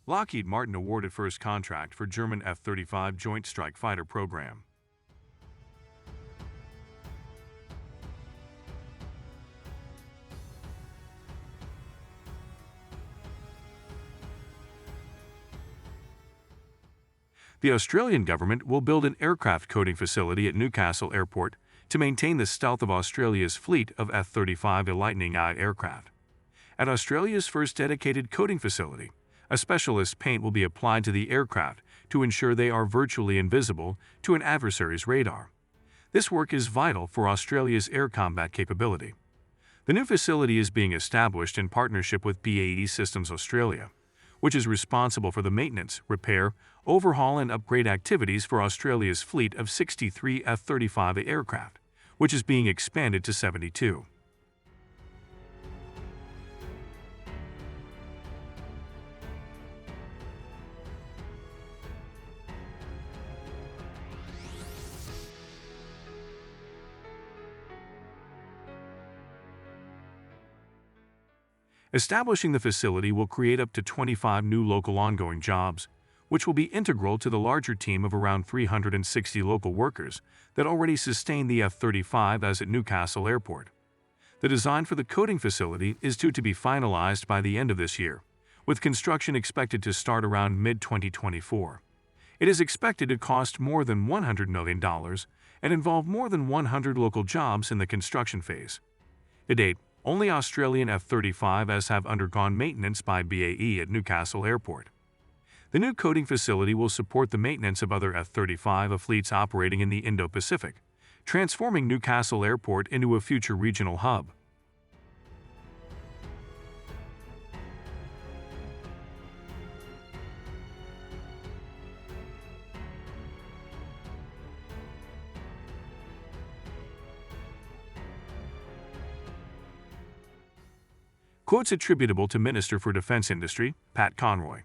Lockheed Martin awarded first contract for German F-35 Joint Strike Fighter program. The Australian government will build an aircraft coating facility at Newcastle Airport to maintain the stealth of Australia's fleet of F-35A Lightning II aircraft. At Australia's first dedicated coating facility, a specialist paint will be applied to the aircraft to ensure they are virtually invisible to an adversary's radar. This work is vital for Australia's air combat capability. The new facility is being established in partnership with BAE Systems Australia, which is responsible for the maintenance, repair, overhaul and upgrade activities for Australia's fleet of 63 F-35A aircraft, which is being expanded to 72. Establishing the facility will create up to 25 new local ongoing jobs, which will be integral to the larger team of around 360 local workers that already sustain the F-35 as at Newcastle Airport. The design for the coating facility is due to be finalized by the end of this year, with construction expected to start around mid-2024. It is expected to cost more than $100 million and involve more than 100 local jobs in the construction phase. To date, only Australian F-35s have undergone maintenance by BAE at Newcastle Airport. The new coating facility will support the maintenance of other F-35 fleets operating in the Indo-Pacific, transforming Newcastle Airport into a future regional hub. Quotes attributable to Minister for Defense Industry, Pat Conroy.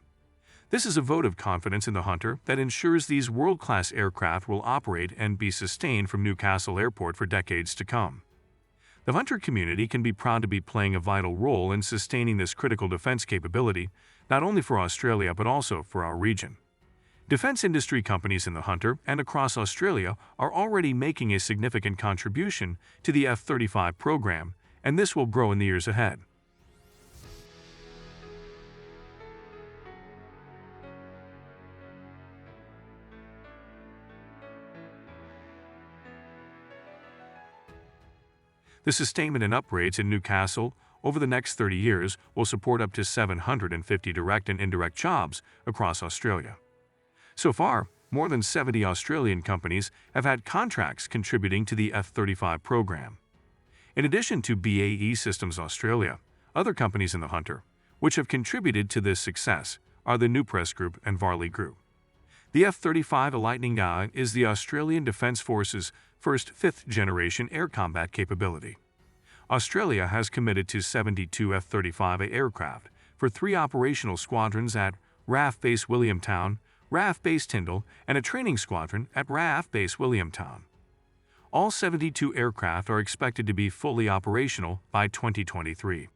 This is a vote of confidence in the Hunter that ensures these world-class aircraft will operate and be sustained from Newcastle Airport for decades to come. The Hunter community can be proud to be playing a vital role in sustaining this critical defense capability, not only for Australia but also for our region. Defense industry companies in the Hunter and across Australia are already making a significant contribution to the F-35 program, and this will grow in the years ahead. The sustainment and upgrades in Newcastle over the next 30 years will support up to 750 direct and indirect jobs across Australia. So far, more than 70 Australian companies have had contracts contributing to the F-35 program. In addition to BAE Systems Australia, other companies in the Hunter, which have contributed to this success, are the Newpress Group and Varley Group. The F-35A Lightning II is the Australian Defence Force's first fifth-generation air combat capability. Australia has committed to 72 F-35A aircraft for 3 operational squadrons at RAF Base Williamtown, RAF Base Tyndall, and a training squadron at RAF Base Williamtown. All 72 aircraft are expected to be fully operational by 2023.